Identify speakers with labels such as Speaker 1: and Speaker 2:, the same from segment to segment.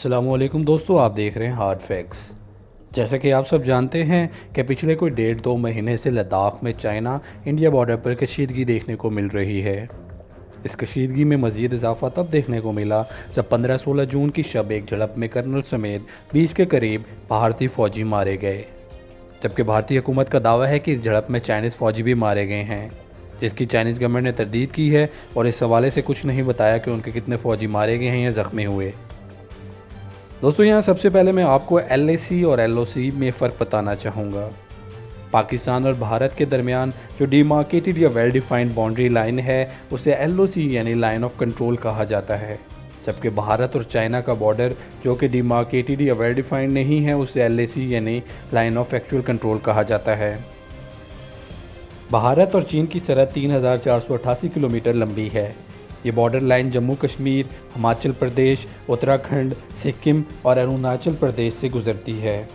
Speaker 1: अस्सलामुअलैकुम दोस्तों, आप देख रहे हैं हार्ड फैक्ट्स। जैसा कि आप सब जानते हैं कि पिछले कोई 1.5-2 महीने से लद्दाख में चाइना इंडिया बॉर्डर पर कशीदगी देखने को मिल रही है। इस कशीदगी में मज़ीद इजाफा तब देखने को मिला जब 15-16 जून की शब एक झड़प में कर्नल समेत 20 के करीब भारतीय फ़ौजी मारे गए, जबकि भारतीय हुकूमत का दावा है कि इस झड़प में चाइनीज़ फ़ौजी भी मारे गए हैं, जिसकी चाइनीज़ गवर्नमेंट ने तरदीद की है और इस हवाले से कुछ नहीं बताया कि उनके कितने फ़ौजी मारे गए हैं या ज़ख्मी हुए। दोस्तों, यहाँ सबसे पहले मैं आपको LAC और LOC में फ़र्क बताना चाहूँगा। पाकिस्तान और भारत के दरमियान जो डिमार्केटेड या वेल डिफाइंड बाउंड्री लाइन है उसे LOC यानी लाइन ऑफ कंट्रोल कहा जाता है, जबकि भारत और चाइना का बॉर्डर जो कि डिमार्केटेड या वेल डिफाइंड नहीं है उसे LAC यानी लाइन ऑफ एक्चुअल कंट्रोल कहा जाता है। भारत और चीन की सरहद 3488 किलोमीटर लंबी है। ये बॉर्डर लाइन जम्मू कश्मीर, हिमाचल प्रदेश, उत्तराखंड, सिक्किम और अरुणाचल प्रदेश से गुजरती है।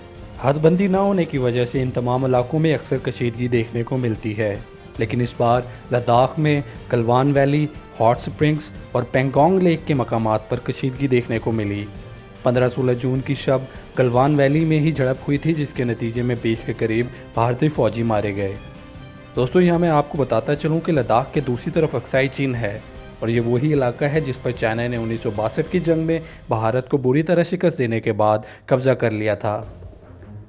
Speaker 1: हदबंदी ना होने की वजह से इन तमाम इलाकों में अक्सर कशीदगी देखने को मिलती है, लेकिन इस बार लद्दाख में गलवान वैली, हॉट स्प्रिंग्स और पेंगोंग लेक के मकामात पर कशीदगी देखने को मिली। 15-16 जून की शब गलवान वैली में ही झड़प हुई थी, जिसके नतीजे में 20 के करीब भारतीय फ़ौजी मारे गए। दोस्तों, यहाँ मैं आपको बताता चलूँ कि लद्दाख के दूसरी तरफ अक्साई चीन है और ये वही इलाका है जिस पर चाइना ने 1962 की जंग में भारत को बुरी तरह शिकस्त देने के बाद कब्जा कर लिया था।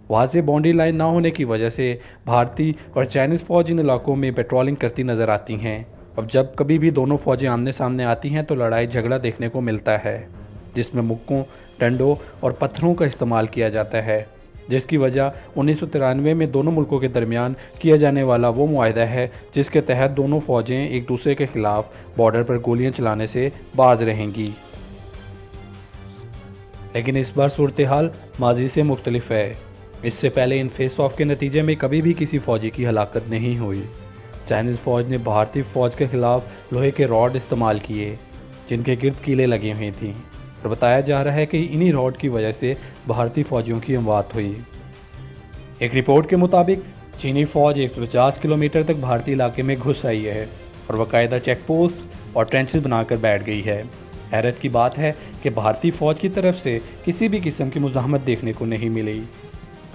Speaker 1: वाज़ेह बाउंड्री लाइन ना होने की वजह से भारतीय और चाइनीज़ फ़ौज इन इलाकों में पेट्रोलिंग करती नज़र आती हैं। अब जब कभी भी दोनों फ़ौजें आमने सामने आती हैं तो लड़ाई झगड़ा देखने को मिलता है, जिसमें मुक्कों, डंडों और पत्थरों का इस्तेमाल किया जाता है, जिसकी वजह 1993 में दोनों मुल्कों के दरमियान किया जाने वाला वो मुआहदा है जिसके तहत दोनों फ़ौजें एक दूसरे के खिलाफ बॉर्डर पर गोलियां चलाने से बाज रहेंगी। लेकिन इस बार सूरत हाल माजी से मुख्तलिफ है। इससे पहले इन फेस ऑफ के नतीजे में कभी भी किसी फ़ौजी की हलाकत नहीं हुई। चाइनीज़ फ़ौज ने भारतीय फ़ौज के खिलाफ लोहे के रॉड इस्तेमाल किए जिनके गिर्द कीलें लगी हुई थीं और बताया जा रहा है कि इन्हीं रॉड की वजह से भारतीय फ़ौजियों की अमवात हुई। एक रिपोर्ट के मुताबिक चीनी फ़ौज 150 किलोमीटर तक भारतीय इलाके में घुस आई है और बाकायदा चेक पोस्ट और ट्रेंचेस बनाकर बैठ गई है। हैरत की बात है कि भारतीय फ़ौज की तरफ से किसी भी किस्म की मुज़ाहमत देखने को नहीं मिली।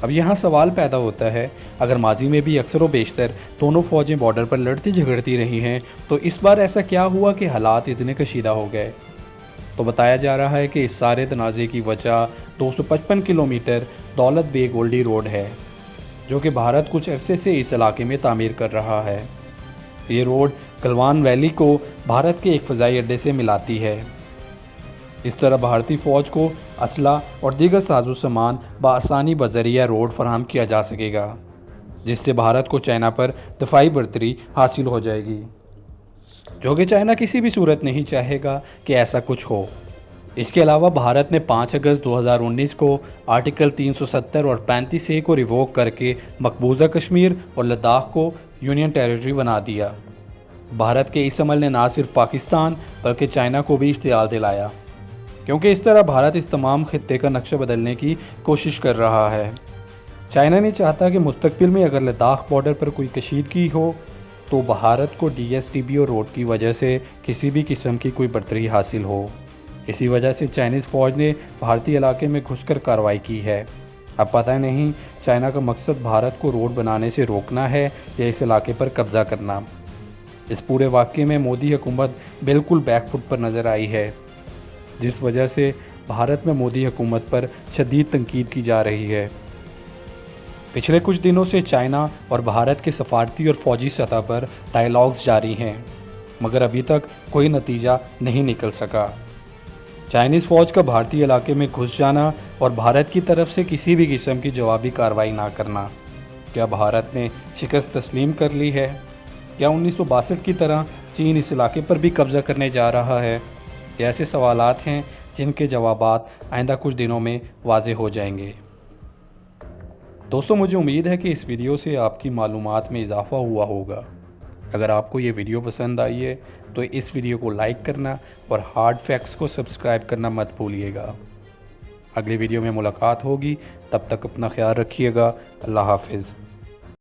Speaker 1: अब यहाँ सवाल पैदा होता है, अगर माजी में भी अक्सर व बेशतर दोनों फ़ौजें बॉर्डर पर लड़ती झगड़ती रही हैं तो इस बार ऐसा क्या हुआ कि हालात इतने कशीदा हो गए। तो बताया जा रहा है कि इस सारे तनाज़े की वजह 255 किलोमीटर दौलत बेग ओल्डी रोड है, जो कि भारत कुछ अरसे से इस इलाके में तामीर कर रहा है। ये रोड गलवान वैली को भारत के एक फ़ज़ाई अड्डे से मिलाती है। इस तरह भारतीय फ़ौज को असला और दीगर साजो सामान बआसानी बज़रिया रोड फराहम किया जा सकेगा, जिससे भारत को चाइना पर दफ़ाई बरतरी हासिल हो जाएगी, जो कि चाइना किसी भी सूरत नहीं चाहेगा कि ऐसा कुछ हो। इसके अलावा भारत ने 5 अगस्त 2019 को आर्टिकल 370 और 35A को रिवोक करके मकबूजा कश्मीर और लद्दाख को यूनियन टेरिटरी बना दिया। भारत के इस अमल ने ना सिर्फ पाकिस्तान बल्कि चाइना को भी इश्तियाल दिलाया, क्योंकि इस तरह भारत इस तमाम खित्ते का नक्शा बदलने की कोशिश कर रहा है। चाइना नहीं चाहता कि मुस्तकबिल में अगर लद्दाख बॉर्डर पर कोई कशीदगी हो तो भारत को DSTB और रोड की वजह से किसी भी किस्म की कोई बरतरी हासिल हो। इसी वजह से चाइनीज़ फ़ौज ने भारतीय इलाके में घुसकर कार्रवाई की है। अब पता नहीं चाइना का मकसद भारत को रोड बनाने से रोकना है या इस इलाके पर कब्ज़ा करना। इस पूरे वाक़े में मोदी हुकूमत बिल्कुल बैकफुट पर नज़र आई है, जिस वजह से भारत में मोदी हुकूमत पर शदीद तनकीद की जा रही है। पिछले कुछ दिनों से चाइना और भारत के सफारती और फ़ौजी सतह पर डायलॉग्स जारी हैं, मगर अभी तक कोई नतीजा नहीं निकल सका। चाइनीज़ फ़ौज का भारतीय इलाके में घुस जाना और भारत की तरफ से किसी भी किस्म की जवाबी कार्रवाई ना करना, क्या भारत ने शिकस्त तस्लीम कर ली है? क्या 1962 की तरह चीन इस इलाके पर भी कब्ज़ा करने जा रहा है? ये ऐसे सवालात हैं जिनके जवाबात आइंदा कुछ दिनों में वाज़ेह हो जाएंगे। दोस्तों, मुझे उम्मीद है कि इस वीडियो से आपकी मालूमात में इजाफ़ा हुआ होगा। अगर आपको ये वीडियो पसंद आई है तो इस वीडियो को लाइक करना और हार्ड फैक्ट्स को सब्सक्राइब करना मत भूलिएगा। अगली वीडियो में मुलाकात होगी, तब तक अपना ख्याल रखिएगा। अल्लाह हाफिज़।